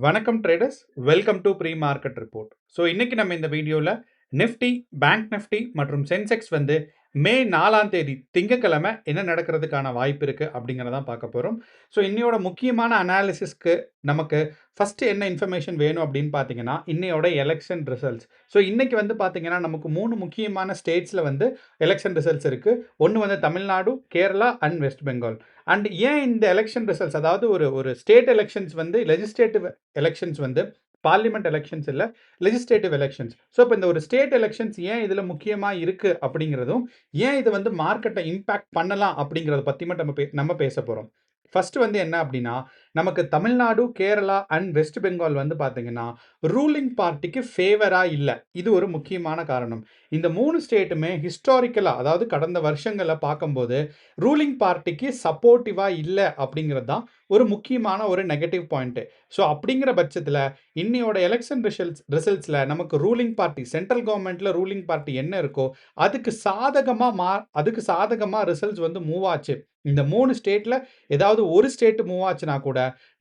வணக்கம் traders. Welcome to pre market report. So இன்னைக்கு நம்ம இந்த வீடியோவில் நிஃப்டி, பேங்க் நிஃப்டி மற்றும் சென்செக்ஸ் வந்து மே 4ஆம் தேதி திங்கட்கிழமை என்ன நடக்கிறதுக்கான வாய்ப்பு இருக்குது அப்படிங்கிறதான் பார்க்க போகிறோம். ஸோ இன்னையோட முக்கியமான அனாலிசிஸ்க்கு நமக்கு ஃபஸ்ட்டு என்ன இன்ஃபர்மேஷன் வேணும் அப்படின்னு பார்த்தீங்கன்னா, இன்னையோட எலெக்ஷன் ரிசல்ட்ஸ். ஸோ இன்னைக்கு வந்து பார்த்தீங்கன்னா நமக்கு 3 முக்கியமான ஸ்டேட்ஸில் வந்து எலெக்ஷன் ரிசல்ட்ஸ் இருக்குது. ஒன்று வந்து Tamil Nadu, Kerala and west Bengal. And ஏன் இந்த எலெக்ஷன் ரிசல்ட்ஸ், அதாவது ஒரு ஸ்டேட் எலெக்ஷன்ஸ் வந்து லெஜிஸ்லேட்டிவ் எலெக்ஷன்ஸ் வந்து பார்லிமெண்ட் எலெக்ஷன்ஸ் இல்லை, லெஜிஸ்லேட்டிவ் எலெக்ஷன்ஸ். ஸோ இப்போ இந்த ஒரு ஸ்டேட் எலெக்ஷன்ஸ் ஏன் இதில் முக்கியமாக இருக்குது அப்படிங்கிறதும், ஏன் இது வந்து மார்க்கெட்டை இம்பேக்ட் பண்ணலாம் அப்படிங்கிறத பற்றி மட்டும் நம்ம பேச போகிறோம். ஃபர்ஸ்ட் வந்து என்ன அப்படின்னா, நமக்கு தமிழ்நாடு, கேரளா அண்ட் வெஸ்ட் பெங்கால் வந்து பார்த்தீங்கன்னா ரூலிங் பார்ட்டிக்கு ஃபேவராக இல்லை. இது ஒரு முக்கியமான காரணம். இந்த 3 ஸ்டேட்டுமே ஹிஸ்டாரிக்கலாக, அதாவது கடந்த வருஷங்களை பார்க்கும்போது ரூலிங் பார்ட்டிக்கு சப்போர்ட்டிவாக இல்லை அப்படிங்கிறது தான் ஒரு முக்கியமான ஒரு நெகட்டிவ் பாயிண்ட்டு. ஸோ அப்படிங்கிற பட்சத்தில் இன்னையோட எலெக்ஷன் ரிசல்ட்ஸில் நமக்கு ரூலிங் பார்ட்டி, சென்ட்ரல் கவர்மெண்ட்டில் ரூலிங் பார்ட்டி என்ன இருக்கோ அதுக்கு சாதகமாக ரிசல்ட்ஸ் வந்து மூவ் ஆச்சு. இந்த 3 ஸ்டேட்டில் ஏதாவது ஒரு ஸ்டேட் மூவ் ஆச்சுன்னா கூட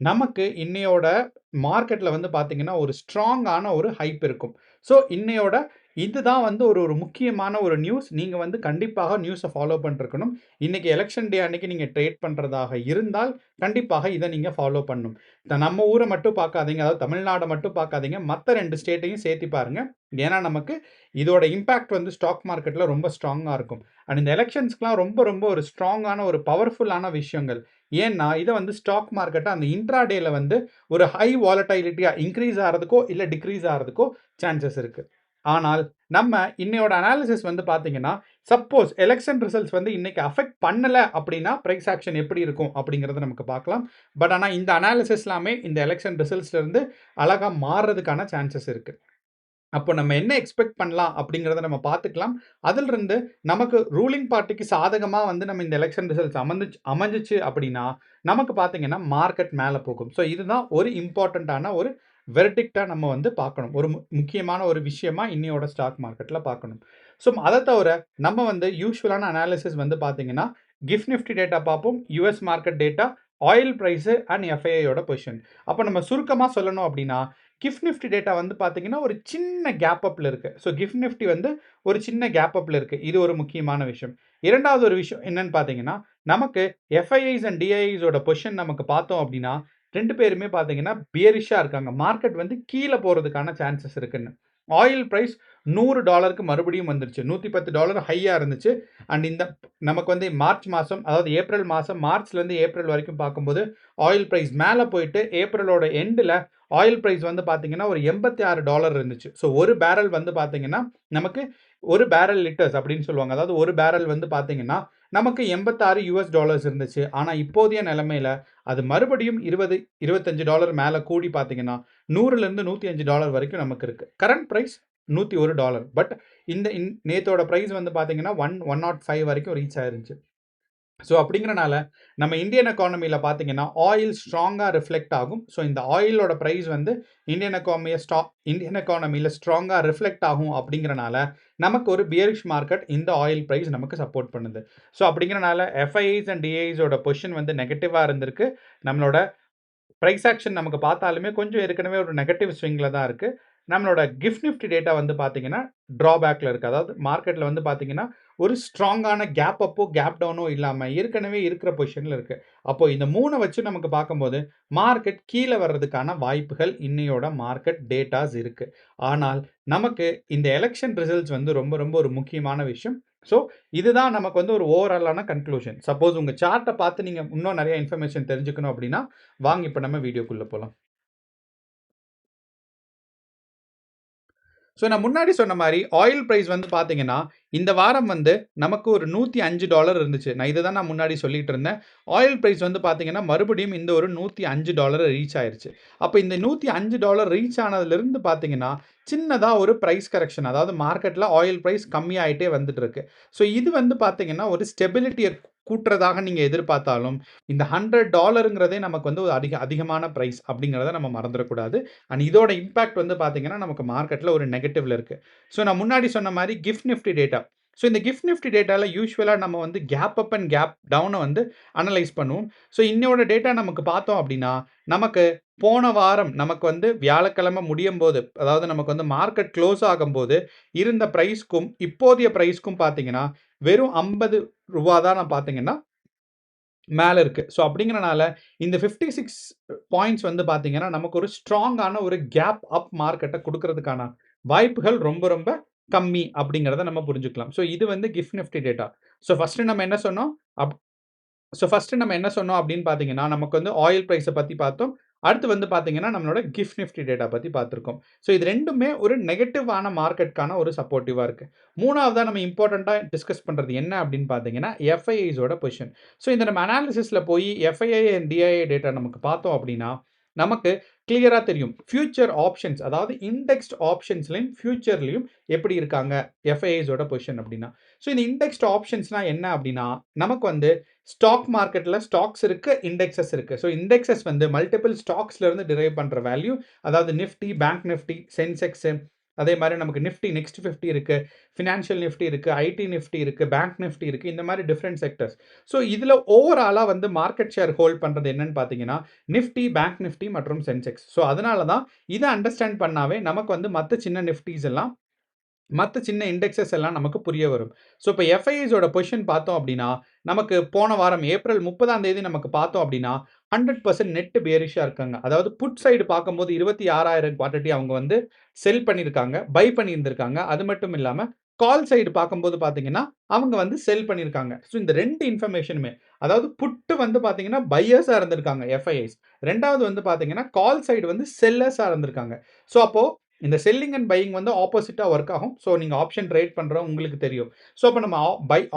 நமக்கு இன்னையோட மார்க்கெட்டில் வந்து பார்த்தீங்கன்னா ஒரு ஸ்ட்ராங்கான ஒரு ஹைப் இருக்கும். ஸோ இன்னையோட இதுதான் வந்து ஒரு முக்கியமான ஒரு நியூஸ். நீங்கள் வந்து கண்டிப்பாக நியூஸை ஃபாலோ பண்ணிருக்கணும். இன்னைக்கு எலெக்ஷன் டே அன்னைக்கு நீங்கள் ட்ரேட் பண்ணுறதாக இருந்தால் கண்டிப்பாக இதை நீங்கள் ஃபாலோ பண்ணணும். நம்ம ஊரை மட்டும் பார்க்காதீங்க, அதாவது தமிழ்நாடை மட்டும் பார்க்காதீங்க, மற்ற 2 ஸ்டேட்டையும் சேர்த்து பாருங்க. ஏன்னா நமக்கு இதோட இம்பேக்ட் வந்து ஸ்டாக் மார்க்கெட்டில் ரொம்ப ஸ்ட்ராங்காக இருக்கும். அண்ட் இந்த எலெக்ஷன்ஸ்க்குலாம் ரொம்ப ரொம்ப ஒரு ஸ்ட்ராங்கான ஒரு பவர்ஃபுல்லான விஷயங்கள். ஏன்னா இதை வந்து ஸ்டாக் மார்க்கெட்டை அந்த இன்ட்ராடேல வந்து ஒரு ஹை வாலடைலிட்டியாக இன்க்ரீஸ் ஆகிறதுக்கோ இல்லை டிக்ரீஸ் ஆகிறதுக்கோ சான்சஸ் இருக்குது. ஆனால் நம்ம இன்னையோட அனாலிசிஸ் வந்து பார்த்தீங்கன்னா, சப்போஸ் எலெக்ஷன் ரிசல்ட்ஸ் வந்து இன்னைக்கு அஃபெக்ட் பண்ணல அப்படின்னா பிரைஸ் ஆக்ஷன் எப்படி இருக்கும் அப்படிங்கிறத நமக்கு பார்க்கலாம். பட் ஆனால் இந்த அனாலிசிஸ் எல்லாமே இந்த எலெக்ஷன் ரிசல்ட்ஸ்ல இருந்து அழகா மாறுறதுக்கான சான்சஸ் இருக்கு. அப்போ நம்ம என்ன எக்ஸ்பெக்ட் பண்ணலாம் அப்படிங்கிறத நம்ம பார்த்துக்கலாம். அதிலிருந்து நமக்கு ரூலிங் பார்ட்டிக்கு சாதகமா வந்து நம்ம இந்த எலெக்ஷன் ரிசல்ட்ஸ் அமைஞ்சிச்சு அப்படின்னா நமக்கு பார்த்தீங்கன்னா மார்க்கெட் மேலே போகும். ஸோ இதுதான் ஒரு இம்பார்ட்டண்ட்டான ஒரு வெர்டிக்டா நம்ம வந்து பார்க்கணும். ஒரு முக்கியமான ஒரு விஷயமா இன்னையோட ஸ்டாக் மார்க்கெட்ல பார்க்கணும். ஸோ அதை தவிர நம்ம வந்து யூசுவலான அனாலிசிஸ் வந்து பார்த்தீங்கன்னா, கிஃப்ட் நிஃப்டி டேட்டா பார்ப்போம், US market data, oil price and எஃப்ஐஐயோட பொசிஷன். அப்போ நம்ம சுருக்கமாக சொல்லணும் அப்படின்னா, கிஃப்ட் நிஃப்டி டேட்டா வந்து பார்த்தீங்கன்னா ஒரு சின்ன கேப் அப்ல இருக்கு. ஸோ கிஃப்ட் நிஃப்டி வந்து ஒரு சின்ன கேப் அப்ல இருக்கு. இது ஒரு முக்கியமான விஷயம். இரண்டாவது ஒரு விஷயம் என்னன்னு பார்த்தீங்கன்னா, நமக்கு எஃப்ஐஐஸ் அண்ட் டிஐஐஸோட பொசிஷன் நமக்கு பார்த்தோம் அப்படின்னா 2 பேருமே பார்த்தீங்கன்னா பியரிஷா இருக்காங்க. மார்க்கெட் வந்து கீழே போறதுக்கான சான்சஸ் இருக்குன்னு. ஆயில் பிரைஸ் $100க்கு மறுபடியும் வந்துருச்சு. $110 ஹையா இருந்துச்சு. அண்ட் இந்த நமக்கு வந்து மார்ச் மாசம், அதாவது ஏப்ரல் மாசம், மார்ச்லேருந்து ஏப்ரல் வரைக்கும் பார்க்கும்போது ஆயில் பிரைஸ் மேலே போயிட்டு ஏப்ரலோட எண்டில் ஆயில் பிரைஸ் வந்து பார்த்தீங்கன்னா ஒரு $86 இருந்துச்சு. ஸோ ஒரு பேரல் வந்து பார்த்தீங்கன்னா நமக்கு ஒரு பேரல் லிட்டர்ஸ் அப்படின்னு சொல்லுவாங்க. அதாவது ஒரு பேரல் வந்து பார்த்தீங்கன்னா நமக்கு $86 இருந்துச்சு. ஆனால் இப்போதைய நிலைமையில அது மறுபடியும் $25 மேலே கூடி பார்த்தீங்கன்னா $100லேருந்து $105 வரைக்கும் நமக்கு இருக்கு. Current price $101. பட் இந்த நேத்தோட பிரைஸ் வந்து பார்த்தீங்கன்னா 105 வரைக்கும் ரீச் ஆயிருந்துச்சு. ஸோ அப்படிங்கிறனால நம்ம இந்தியன் எக்கானமியில் பார்த்தீங்கன்னா ஆயில் ஸ்ட்ராங்காக ரிஃப்ளெக்ட் ஆகும். ஸோ இந்த ஆயிலோட ப்ரைஸ் வந்து இந்தியன் எக்கானமியில் ஸ்ட்ராங்காக ரிஃப்ளெக்ட் ஆகும். அப்படிங்கிறனால நமக்கு ஒரு பியரிஷ் மார்க்கெட் இந்த ஆயில் ப்ரைஸ் நமக்கு சப்போர்ட் பண்ணுது. ஸோ அப்படிங்கிறனால எஃப்ஐஐஸ் அண்ட் டிஐஸோட பொசிஷன் வந்து நெகட்டிவாக இருந்திருக்கு. நம்மளோட ப்ரைஸ் ஆக்ஷன் நமக்கு பார்த்தாலுமே கொஞ்சம் ஏற்கனவே ஒரு நெகட்டிவ் ஸ்விங்கில் தான் இருக்குது. நம்மளோட கிஃப்ட் நிஃப்டி டேட்டா வந்து பார்த்தீங்கன்னா ட்ராபேக்கில் இருக்குது. அதாவது மார்க்கெட்டில் வந்து பார்த்தீங்கன்னா ஒரு ஸ்ட்ராங்கான கேப் அப்போ கேப் டவுனோ இல்லாமல் ஏற்கனவே இருக்கிற பொசிஷனில் இருக்குது. அப்போது இந்த 3 வச்சு நமக்கு பார்க்கும்போது மார்க்கெட் கீழே வர்றதுக்கான வாய்ப்புகள் இன்னையோட மார்க்கெட் டேட்டாஸ் இருக்குது. ஆனால் நமக்கு இந்த எலெக்ஷன் ரிசல்ட்ஸ் வந்து ரொம்ப ரொம்ப ஒரு முக்கியமான விஷயம். ஸோ இதுதான் நமக்கு வந்து ஒரு ஓவராலான கன்க்ளூஷன். சப்போஸ் உங்கள் சார்ட்டை பார்த்து நீங்கள் இன்னும் நிறைய இன்ஃபர்மேஷன் தெரிஞ்சுக்கணும் அப்படின்னா வாங்க இப்போ நம்ம வீடியோக்குள்ளே போகலாம். ஸோ நான் முன்னாடி சொன்ன மாதிரி ஆயில் பிரைஸ் வந்து பார்த்தீங்கன்னா இந்த வாரம் வந்து நமக்கு ஒரு $105 இருந்துச்சு. நான் முன்னாடி சொல்லிட்டு இருந்தேன். ஆயில் பிரைஸ் வந்து பார்த்தீங்கன்னா மறுபடியும் இந்த ஒரு $105 ரீச் ஆயிருச்சு. அப்போ இந்த $105 ரீச் ஆனதுலேருந்து பார்த்தீங்கன்னா சின்னதாக ஒரு ப்ரைஸ் கரெக்ஷன், அதாவது மார்க்கெட்டில் ஆயில் ப்ரைஸ் கம்மியாயிட்டே வந்துட்டு இருக்கு. ஸோ இது வந்து பார்த்தீங்கன்னா ஒரு ஸ்டெபிலிட்டியை கூட்டுறதாக நீங்கள் எதிர்பார்த்தாலும் இந்த $100ங்கிறதே நமக்கு வந்து ஒரு அதிகமான ப்ரைஸ் அப்படிங்கிறத நம்ம மறந்துடக்கூடாது. அண்ட் இதோட இம்பாக்ட் வந்து பார்த்தீங்கன்னா நமக்கு மார்க்கெட்டில் ஒரு நெகட்டிவ்ல இருக்குது. ஸோ நான் முன்னாடி சொன்ன மாதிரி கிஃப்ட் நிஃப்டி டேட்டா. ஸோ இந்த கிஃப்ட் நிஃப்டி டேட்டாவில் யூஸ்வலாக நம்ம வந்து கேப் அப் அண்ட் கேப் டவுனை வந்து அனலைஸ் பண்ணுவோம். ஸோ இன்னோட டேட்டா நமக்கு பார்த்தோம் அப்படின்னா நமக்கு போன வாரம் நமக்கு வந்து வியாழக்கிழமை முடியும்போது, அதாவது நமக்கு வந்து மார்க்கெட் க்ளோஸ் ஆகும்போது இருந்த பிரைஸ்க்கும், இப்போதைய பிரைஸ்க்கும் பார்த்தீங்கன்னா, வெறும் ரூ. 50 தான் நான் பார்த்தீங்கன்னா மேல இருக்கு. ஸோ அப்படிங்கிறனால இந்த 56 பாயிண்ட்ஸ் வந்து பார்த்தீங்கன்னா, நமக்கு ஒரு ஸ்ட்ராங்கான ஒரு கேப் அப் மார்க்கெட்ட குடுக்கறதுக்கான வாய்ப்புகள் ரொம்ப ரொம்ப கம்மி அப்படிங்கிறத நம்ம புரிஞ்சுக்கலாம். ஸோ இது வந்து gift Nifty data. So first நம்ம என்ன சொன்னோம்? அப் ஃபர்ஸ்ட்டு நம்ம என்ன சொன்னோம் அப்படின்னு பார்த்தீங்கன்னா, நமக்கு வந்து ஆயில் பிரைஸ பத்தி பார்த்தோம். அடுத்து வந்து பார்த்தீங்கன்னா, நம்மளோட கிஃப்ட் நிஃப்டி டேட்டா பத்தி பார்த்திருக்கோம். ஸோ இது 2மே ஒரு நெகட்டிவான மார்க்கெட்க்கான ஒரு சப்போர்ட்டிவா இருக்கு. 3வதா நம்ம இம்பார்ட்டன்ட்டா டிஸ்கஸ் பண்றது என்ன அப்படின்னு பார்த்தீங்கன்னா, எஃப்ஐஐஸோட பொசிஷன். ஸோ இந்த நம்ம அனாலிசிஸ்ல போய் எஃப்ஐஐ அண்ட் டிஐஐ டேட்டா நமக்கு பார்த்தோம் அப்படின்னா, நமக்கு கிளியரா தெரியும். ஃபியூச்சர் ஆப்ஷன்ஸ் அதாவது இண்டெக்ஸ்ட் ஆப்ஷன்ஸ்லயும், ஃபியூச்சர்லயும் எப்படி இருக்காங்க எஃப்ஐஐஸோட பொசிஷன் அப்படின்னா. ஸோ இந்த இண்டெக்ஸ்ட் ஆப்ஷன்ஸ்னா என்ன அப்படின்னா, நமக்கு வந்து ஸ்டாக் மார்க்கெட்ல ஸ்டாக்ஸ் இருக்கு, இண்டெக்ஸஸ் இருக்கு. ஸோ இண்டெக்ஸஸ் வந்து மல்டிபிள் ஸ்டாக்ஸ்ல இருந்து டிரைவ் பண்ற வேல்யூ. அதாவது நிஃப்டி, பேங்க் நிஃப்டி, சென்செக்ஸ் அதே மாரி நமக்கு நிஃப்டி நெக்ஸ்ட் 50 இருக்கு. ஃபினான்ஷியல் நிஃப்டி இருக்கு, ஐடி நிஃப்டி இருக்கு, பேங்க் நிஃப்டி இருக்கு. இந்த மாரி டிஃபரெண்ட் செக்டர்ஸ். ஸோ இதுல ஓவராலா வந்து மார்க்கெட் ஷேர் ஹோல்ட் பண்றது என்னன்னு பார்த்தீங்கன்னா, நிஃப்டி, பேங்க் நிஃப்டி மற்றும் சென்செக்ஸ். ஸோ அதனால தான் இத அண்டர்ஸ்டாண்ட் பண்ணாவே நமக்கு வந்து மத்த சின்ன நிஃப்டிஸ் எல்லாம் மத்த சின்ன இண்டெக்ஸஸ் எல்லாம் நமக்கு புரிய வரும். ஸோ இப்ப எஃப்ஐஐஸோட பொசிஷன் பார்த்தோம் அப்படின்னா, நமக்கு போன வாரம் ஏப்ரல் 30ஆம் தேதி நமக்கு பார்த்தோம் அப்படின்னா, 100% நெட் பியரிஷ்ஷா இருக்காங்க. அதாவது புட் சைடு பார்க்கும்போது 26,000 குவான்டிட்டி அவங்க வந்து செல் பண்ணியிருக்காங்க. பை பண்ணியிருந்திருக்காங்க. அது மட்டும் இல்லாம கால் சைடு பார்க்கும்போது பார்த்தீங்கன்னா, அவங்க வந்து செல் பண்ணியிருக்காங்க. ஸோ இந்த 2 இன்ஃபர்மேஷனுமே அதாவது புட் வந்து பார்த்தீங்கன்னா, பையர்ஸா இருந்திருக்காங்க எஃப்ஐஐஸ். 2வது வந்து பார்த்தீங்கன்னா, கால் சைடு வந்து செல்லர்ஸா இருந்திருக்காங்க. ஸோ அப்போ இந்த செல்லிங் அண்ட் பையிங் வந்து ஆப்போசிட்டா வொர்க் ஆகும். ஸோ நீங்க ஆப்ஷன் ட்ரேட் பண்றவங்க உங்களுக்கு தெரியும். ஸோ அப்ப நம்ம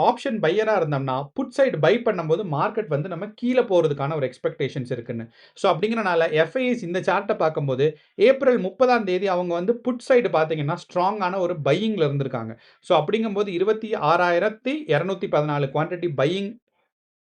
ஆப்ஷன் பையரா இருந்தோம்னா, புட் சைடு பை பண்ணும்போது மார்க்கெட் வந்து நம்ம கீழ போறதுக்கான ஒரு எக்ஸ்பெக்டேஷன்ஸ் இருக்குன்னு. ஸோ அப்படிங்கிறனால எஃப்ஐஐஸ் இந்த சார்ட்ட பார்க்கும்போது, ஏப்ரல் 30ஆம் தேதி அவங்க வந்து புட் சைடு பார்த்தீங்கன்னா, ஸ்ட்ராங்கான ஒரு பையிங்ல இருந்திருக்காங்க. ஸோ அப்படிங்கும்போது 26,214 குவான்டிட்டி பையிங்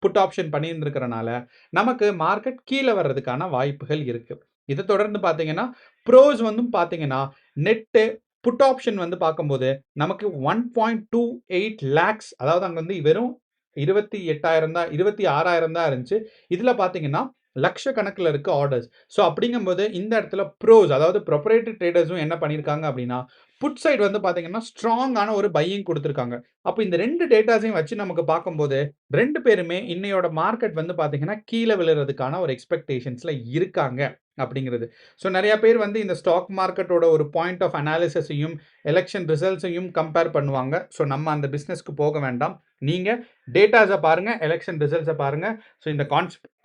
புட் ஆப்ஷன் பண்ணியிருந்திருக்கிறனால, நமக்கு மார்க்கெட் கீழ வர்றதுக்கான வாய்ப்புகள் இருக்கு. இத தொடர்ந்து பார்த்தீங்கன்னா, ப்ரோஸ் வந்தும் பார்த்தீங்கன்னா, நெட்டு புட் ஆப்ஷன் வந்து பார்க்கும்போது, நமக்கு 1.28 லேக்ஸ் அதாவது அங்க வந்து வெறும் 28,000 தான் 26,000 தான் இருந்துச்சு. இதுல பார்த்தீங்கன்னா, லட்சக்கணக்குல இருக்கு ஆர்டர்ஸ். ஸோ அப்படிங்கும்போது இந்த இடத்துல ப்ரோஸ் அதாவது புரொப்ரைட்டரி ட்ரேடர்ஸும் என்ன பண்ணியிருக்காங்க அப்படின்னா, புட் சைடு வந்து பார்த்தீங்கன்னா, ஸ்ட்ராங்கான ஒரு பையிங் குடுத்திருக்காங்க. அப்ப இந்த 2 டேட்டாஸையும் வச்சு நமக்கு பார்க்கும்போது 2 பேருமே இன்னையோட மார்க்கெட் வந்து பார்த்தீங்கன்னா, கீழ விழுறதுக்கான ஒரு எக்ஸ்பெக்டேஷன்ஸ்ல இருக்காங்க அப்படிங்கிறது. ஸோ நெறைய பேர் வந்து இந்த ஸ்டாக் மார்க்கெட்டோட ஒரு பாயிண்ட் ஆஃப் அனாலிசிஸையும், எலக்ஷன் ரிசல்ட்ஸையும் கம்பேர் பண்ணுவாங்க. ஸோ நம்ம அந்த பிசினஸ்க்கு போக வேண்டாம். நீங்க டேட்டாஸ பாருங்க, எலக்ஷன் ரிசல்ட்ஸ பாருங்க. ஸோ இந்த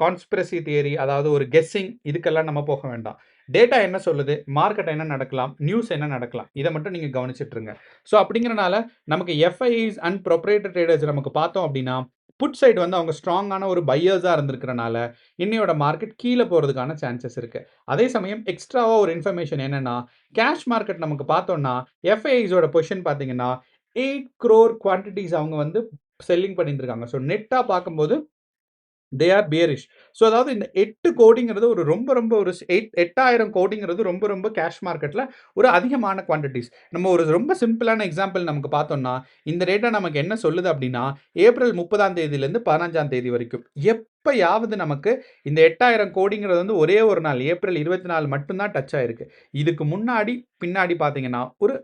கான்ஸ்பிரசி தியரி அதாவது ஒரு கெஸ்ஸிங் இதுக்கெல்லாம் நம்ம போக வேண்டாம். டேட்டா என்ன சொல்லுது? மார்க்கெட் என்ன நடக்கலாம்? நியூஸ் என்ன நடக்கலாம்? இத மட்டும் நீங்க கவனிச்சுட்டு இருங்க. ஸோ அப்படிங்கிறனால நமக்கு எஃப்ஐஸ் அண்ட் புரொப்ரைட்டரி ட்ரேடர்ஸ் நமக்கு பார்த்தோம் அப்படின்னா, புட் சைடு வந்து அவங்க ஸ்ட்ராங்கான ஒரு பையர்ஸா இருந்திருக்கிறனால, இன்னையோட மார்க்கெட் கீழ போறதுக்கான சான்சஸ் இருக்கு. அதே சமயம் எக்ஸ்ட்ராவா ஒரு இன்ஃபர்மேஷன் என்னன்னா, கேஷ் மார்க்கெட் நமக்கு பார்த்தோம்னா, எஃப்ஐஸோட பொசிஷன் பார்த்தீங்கன்னா, 8 crore குவான்டிட்டீஸ் அவங்க வந்து செல்லிங் பண்ணியிருந்திருக்காங்க. ஸோ நெட்டா பார்க்கும்போது தே ஆர் பியரிஷ். ஸோ அதாவது இந்த 8 கோடிங்கிறது ஒரு ரொம்ப ரொம்ப ஒரு 8,000 கோடிங்கிறது ரொம்ப ரொம்ப கேஷ் மார்க்கெட்ல ஒரு அதிகமான குவான்டிட்டீஸ். நம்ம ஒரு ரொம்ப சிம்பிளான எக்ஸாம்பிள் நமக்கு பார்த்தோம்னா, இந்த டேட்டா நமக்கு என்ன சொல்லுது அப்படின்னா, ஏப்ரல் 30ஆம் தேதியிலிருந்து 15ஆம் தேதி வரைக்கும். எப்பயாவது நமக்கு இந்த 8,000 கோடிங்கிறது வந்து ஒரே ஒரு நாள் ஏப்ரல் 24 மட்டும் தான் டச் ஆயிருக்கு. இதுக்கு முன்னாடி, பின்னாடி பார்த்தீங்கன்னா, ஒரு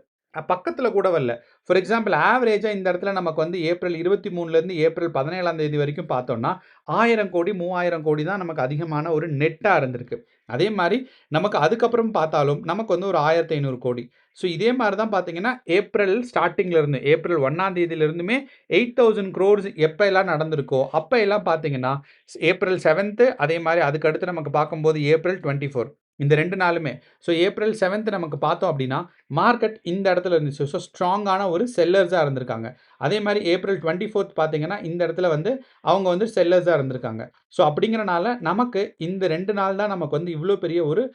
பக்கத்துல கூட வரல. ஃபார் எக்ஸாம்பிள் ஆவரேஜா இந்த இடத்துல நமக்கு வந்து ஏப்ரல் 23லேருந்து ஏப்ரல் 17ஆம் தேதி வரைக்கும் பார்த்தோம்னா, 1000 கோடி, 3000 கோடி தான் நமக்கு அதிகமான ஒரு நெட்டா இருந்திருக்கு. அதே மாரி நமக்கு அதுக்கப்புறம் பார்த்தாலும், நமக்கு வந்து ஒரு 1500 கோடி. ஸோ இதே மாரி தான் பார்த்தீங்கன்னா, ஏப்ரல் ஸ்டார்ட்டிங்ல இருந்து ஏப்ரல் 1ஆம் தேதியிலிருந்துமே 8,000 குரோர்ஸ் எப்ப எல்லாம் நடந்திருக்கோ, அப்ப எல்லாம் பார்த்தீங்கன்னா, ஏப்ரல் 7த் அதே மாரி அதுக்கு அடுத்து நமக்கு பார்க்கும்போது ஏப்ரல் 24 இந்த 2 நாளுமே. ஸோ ஏப்ரல் 7த் நமக்கு பார்த்தோம் அப்படின்னா, மார்க்கெட் இந்த இடத்துல இருந்துச்சு. ஸோ ஸ்ட்ராங்கான ஒரு செல்லர்ஸா இருந்திருக்காங்க. அதே மாரி ஏப்ரல் 24த் பார்த்தீங்கன்னா, இந்த இடத்துல வந்து அவங்க வந்து செல்லர்ஸா இருந்திருக்காங்க. ஸோ அப்படிங்கிறனால நமக்கு இந்த 2 நாள் தான் நமக்கு வந்து இவ்ளோ பெரிய ஒரு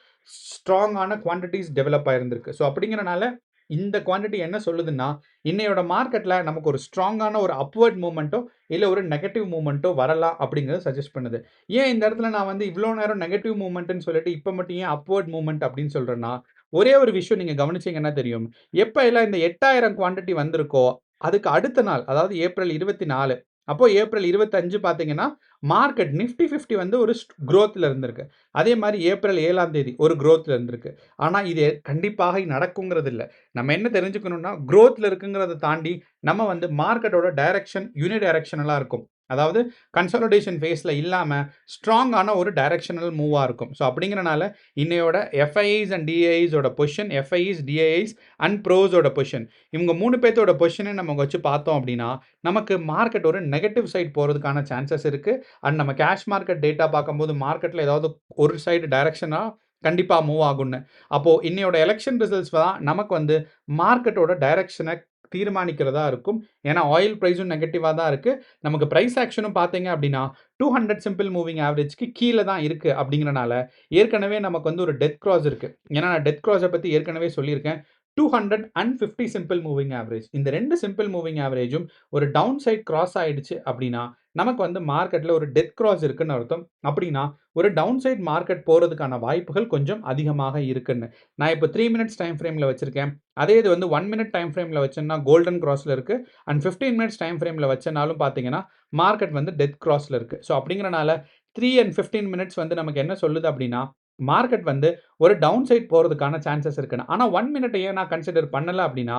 ஸ்ட்ராங்கான குவான்டிட்டீஸ் டெவலப் ஆயிருந்திருக்கு. ஸோ அப்படிங்கிறனால இந்த குவான்டிட்டி என்ன சொல்லுதுன்னா, இன்னையோட மார்க்கெட்ல நமக்கு ஒரு ஸ்ட்ராங்கான ஒரு அப்வர்ட் மூவ்மெண்ட்டோ, இல்ல ஒரு நெகட்டிவ் மூவ்மெண்ட்டோ வரலாம் அப்படிங்கிறத சஜெஸ்ட் பண்ணுது. ஏன் இந்த இடத்துல நான் வந்து இவ்ளோ நேரம் நெகட்டிவ் மூவ்மெண்ட்ன்னு சொல்லிட்டு, இப்ப மட்டும் ஏன் அப்வர்ட் மூவ்மெண்ட் அப்படின்னு சொல்றேன்னா, ஒரே ஒரு விஷயம் நீங்க கவனிச்சீங்கன்னா தெரியும். எப்ப எல்லாம் இந்த 8,000 குவான்டிட்டி வந்திருக்கோ, அதுக்கு அடுத்த நாள் அதாவது ஏப்ரல் 24 அப்போ ஏப்ரல் 25 பார்த்தீங்கன்னா, மார்க்கெட் நிஃப்டி 50 வந்து ஒரு குரோத்ல இருந்திருக்கு. அதே மாரி ஏப்ரல் 7ஆம் தேதி ஒரு குரோத்ல இருந்திருக்கு. ஆனா, இது கண்டிப்பாக நடக்குங்கிறது இல்ல. நம்ம என்ன தெரிஞ்சுக்கணும்னா, குரோத்ல இருக்குங்கிறத தாண்டி நம்ம வந்து மார்க்கெட்டோட டைரக்ஷன் யூனி டைரக்ஷனலா இருக்கும். அதாவது கன்சாலிடேஷன் ஃபேஸ்ல இல்லாம, ஸ்ட்ராங்கான ஒரு டைரக்ஷனல் மூவா இருக்கும். ஸோ அப்படிங்கிறனால, இன்னையோட எஃப்ஐஐஸ் அண்ட் டிஐஐஸ் ஓட position, FIIs, DIIs and pros ஓட பொசிஷன். இவங்க 3 பேத்தோட பொசிஷன நம்ம வச்சு பார்த்தோம் அப்படின்னா, நமக்கு மார்க்கெட் ஒரு நெகட்டிவ் சைட் போறதுக்கான சான்சஸ் இருக்கு. அண்ட் நம்ம கேஷ் மார்க்கெட் டேட்டா பார்க்கும்போது, மார்க்கெட்ல ஏதாவது ஒரு சைடு டைரக்ஷனா கண்டிப்பா மூவ் ஆகும்னு. அப்போ இன்னையோட எலக்ஷன் ரிசல்ட்ஸ் தான் நமக்கு வந்து மார்க்கெட்டோட டைரக்ஷன தீர்மானிக்கிறதா இருக்கும். ஏன்னா, ஆயில் பிரைஸும் நெகட்டிவா தான் இருக்கு. நமக்கு பிரைஸ் ஆக்ஷனும் பார்த்தீங்க அப்படின்னா, 200 சிம்பிள் மூவிங் ஆவரேஜ்க்கு கீழ தான் இருக்கு அப்படிங்கிறனால, ஏற்கனவே நமக்கு வந்து ஒரு டெத் கிராஸ் இருக்கு. ஏன்னா, நான் டெத் கிராஸ பத்தி ஏற்கனவே சொல்லியிருக்கேன். 250 சிம்பிள் மூவிங் ஆவரேஜ். இந்த 2 சிம்பிள் மூவிங் ஆவரேஜும் ஒரு டவுன் சைட் கிராஸ் ஆயிடுச்சு அப்படின்னா, நமக்கு வந்து மார்க்கெட்ல ஒரு டெத் கிராஸ் இருக்குன்னு அர்த்தம். அப்படின்னா, ஒரு டவுன் சைட் மார்க்கெட் போறதுக்கான வாய்ப்புகள் கொஞ்சம் அதிகமாக இருக்குன்னு. நான் இப்போ 3 மினிட்ஸ் டைம் ஃப்ரேம்ல வச்சிருக்கேன். அதே இது வந்து 1 மினிட் டைம் ஃப்ரேம்ல வச்சேன்னா கோல்டன் கிராஸ்ல இருக்கு. அண்ட் 15 மினிட்ஸ் டைம் ஃப்ரேம்ல வச்சனாலும் பார்த்தீங்கன்னா, மார்க்கெட் வந்து டெத் கிராஸ்ல இருக்கு. ஸோ அப்படிங்கிறனால 3 அண்ட் 15 மினிட்ஸ் வந்து நமக்கு என்ன சொல்லுது அப்படின்னா, மார்க்கெட் வந்து ஒரு டவுன் சைட் போறதுக்கான சான்சஸ் இருக்குன்னு. ஆனா 1 மினிட்ட ஏன் நான் கன்சிடர் பண்ணல அப்படின்னா,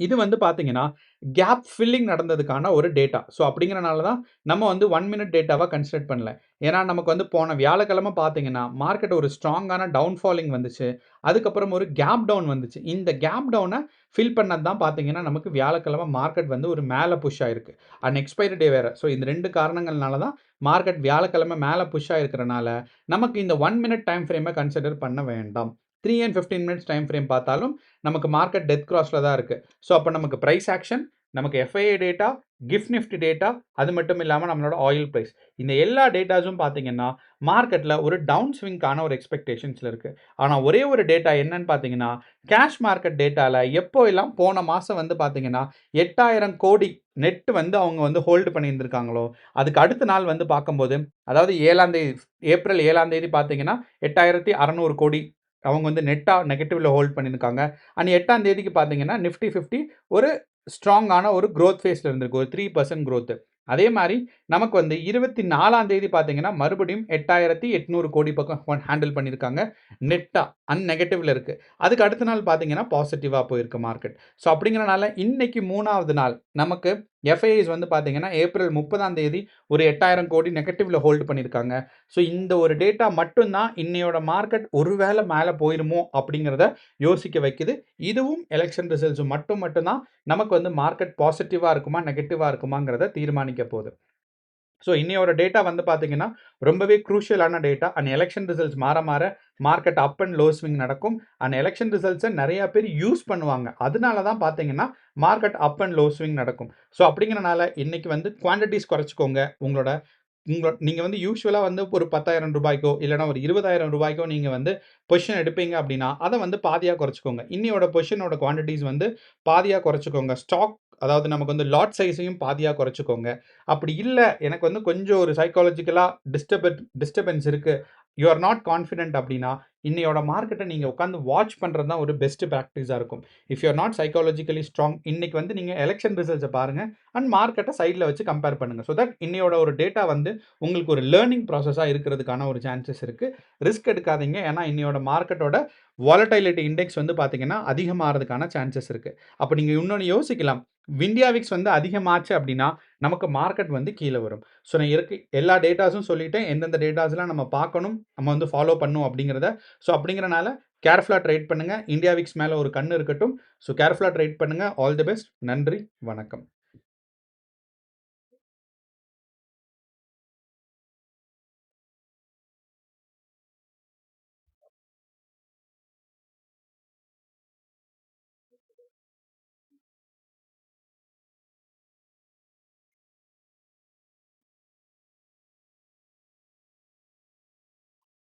இது வந்து பார்த்தீங்கன்னா, கேப் ஃபில்லிங் நடந்ததுக்கான ஒரு டேட்டா. ஸோ அப்படிங்கிறனால தான் நம்ம வந்து 1 மினிட் டேட்டாவா கன்சிடர் பண்ணல. ஏன்னா, நமக்கு வந்து போன வியாழக்கிழமை பார்த்தீங்கன்னா, மார்க்கெட் ஒரு ஸ்ட்ராங்கான டவுன் ஃபாலிங் வந்துச்சு. அதுக்கப்புறம் ஒரு கேப் டவுன் வந்துச்சு. இந்த கேப் டவுன ஃபில் பண்ணது தான் பார்த்தீங்கன்னா, நமக்கு வியாழக்கிழமை மார்க்கெட் வந்து ஒரு மேல புஷ் ஆயிருக்கு. அண்ட் எக்ஸ்பைரி டே வேற. ஸோ இந்த 2 காரணங்கள்னால தான் மார்க்கெட் வியாழக்கிழமை மேல புஷ் ஆயிருக்கிறனால, நமக்கு இந்த 1 மினிட் டைம் ஃப்ரேம கன்சிடர் பண்ண வேண்டாம். 3 அண்ட் 15 மினிட்ஸ் டைம் ஃப்ரேம் பார்த்தாலும், நமக்கு மார்க்கெட் டெத் கிராஸ்ல தான் இருக்கு. ஸோ அப்ப நமக்கு பிரைஸ் ஆக்ஷன், நமக்கு FII data, gift Nifty data, அது மட்டும் இல்லாம நம்மளோட ஆயில் பிரைஸ். இந்த எல்லா டேட்டாஸும் பார்த்தீங்கன்னா, மார்க்கெட்ல ஒரு டவுன் ஸ்விங்கான ஒரு எக்ஸ்பெக்டேஷன்ஸ்ல இருக்கு. ஆனா ஒரே ஒரு டேட்டா என்னன்னு பார்த்தீங்கன்னா, கேஷ் மார்க்கெட் டேட்டால எப்போ எல்லாம் போன மாசம் வந்து பார்த்தீங்கன்னா, 8,000 கோடி நெட் வந்து அவங்க வந்து ஹோல்டு பண்ணியிருந்திருக்காங்களோ, அதுக்கு அடுத்த நாள் வந்து பார்க்கும்போது, அதாவது 7ஆம் தேதி ஏப்ரல் 7ஆம் தேதி பார்த்தீங்கன்னா, 8,600 கோடி அவங்க வந்து நெட்டா நெகட்டிவ்ல ஹோல்ட் பண்ணியிருக்காங்க. அண்ட் 8ஆம் தேதிக்கு பார்த்தீங்கன்னா, நிஃப்டி 50 ஒரு ஸ்ட்ராங்கான ஒரு குரோத் ஃபேஸ்ல இருந்திருக்கு. ஒரு 3% குரோத். அதே மாரி நமக்கு வந்து 24ஆம் தேதி பார்த்தீங்கன்னா, மறுபடியும் 8,800 கோடி பக்கம் ஹேண்டில் பண்ணியிருக்காங்க. நெட்டா நெகட்டிவ்ல இருக்கு. அதுக்கு அடுத்த நாள் பார்த்தீங்கன்னா, பாசிட்டிவா போயிருக்கு மார்க்கெட். ஸோ அப்படிங்கிறனால இன்னைக்கு 3வது நாள் நமக்கு எஃப்ஐஐஸ் வந்து பார்த்தீங்கன்னா, ஏப்ரல் 30ஆம் தேதி ஒரு 8,000 கோடி நெகட்டிவ்ல ஹோல்ட் பண்ணியிருக்காங்க. ஸோ இந்த ஒரு டேட்டா மட்டும் தான் இன்னையோட மார்க்கெட் ஒருவேளை மேல போயிருமோ அப்படிங்கிறத யோசிக்க வைக்குது. இதுவும் எலக்ஷன் ரிசல்ட்ஸும் மட்டும் தான் நமக்கு வந்து மார்க்கெட் பாசிட்டிவா இருக்குமா, நெகட்டிவா இருக்குமாங்கிறத தீர்மானிக்க போகுது. ஸோ இன்னையோட டேட்டா வந்து பார்த்தீங்கன்னா, ரொம்பவே க்ரூஷியலான டேட்டா. அண்ட் எலக்ஷன் ரிசல்ட்ஸ் மாற market up and low swing நடக்கும். அண்ட் எலக்ஷன் ரிசல்ட்ஸ நெறைய பேர் யூஸ் பண்ணுவாங்க. அதனால தான் பார்த்தீங்கன்னா, market up and low swing நடக்கும். ஸோ அப்படிங்கிறனால இன்னைக்கு வந்து குவான்டிட்டீஸ் குறைச்சுக்கோங்க. நீங்க வந்து யூசுவலா வந்து ஒரு ரூ. 10,000 இல்லன்னா ஒரு ரூ. 20,000 நீங்க வந்து பொசிஷன் எடுப்பீங்க அப்படின்னா, அத வந்து பாதியா குறைச்சுக்கோங்க. இன்னையோட பொசிஷனோட குவான்டிட்டீஸ் வந்து பாதியா குறைச்சுக்கோங்க. அதாவது நமக்கு வந்து லாட் சைஸையும் பாதியா குறைச்சுக்கோங்க. அப்படி இல்ல, எனக்கு வந்து கொஞ்சம் ஒரு சைக்காலஜிக்கலா டிஸ்டர்பன்ஸ் இருக்கு. யூ ஆர் நாட் கான்ஃபிடென்ட் அப்படின்னா, இன்னையோட மார்க்கெட்ட நீங்க உட்கார்ந்து வாட்ச் பண்றது தான் ஒரு பெஸ்ட் பிராக்டிஸா இருக்கும். If you are not psychologically strong, இன்னைக்கு வந்து நீங்க எலக்ஷன் ரிசல்ட்ஸ பாருங்க. அண்ட் மார்க்கெட்ட சைட்ல வச்சு கம்பேர் பண்ணுங்க. ஸோ தட் இன்னையோட ஒரு டேட்டா வந்து உங்களுக்கு ஒரு லேர்னிங் ப்ராசஸா இருக்கிறதுக்கான ஒரு சான்சஸ் இருக்கு. ரிஸ்க் எடுக்காதீங்க. ஏன்னா இன்னையோட மார்க்கெட்டோட வாலடைலிட்டி இண்டெக்ஸ் வந்து பார்த்தீங்கன்னா, அதிகமாறதுக்கான சான்சஸ் இருக்கு. அப்ப நீங்க இன்னொன்னு யோசிக்கலாம். விண்டியாவிக்ஸ் வந்து அதிகமாச்சு அப்படின்னா, நமக்கு மார்க்கெட் வந்து கீழ வரும். ஸோ நான் எல்லா டேட்டாஸும் சொல்லிட்டேன். எந்தெந்த டேட்டாஸ்லாம் நம்ம பார்க்கணும், நம்ம வந்து ஃபாலோ பண்ணணும் அப்படிங்கிறத. ஸோ அப்படிங்கிறனால கேர்ஃபுல்லா ட்ரேட் பண்ணுங்க. இண்டியா விக்ஸ் மேல ஒரு கண்ணு இருக்கட்டும். ஸோ கேர்ஃபுல்லா ட்ரேட் பண்ணுங்க. All the best. நன்றி. வணக்கம்.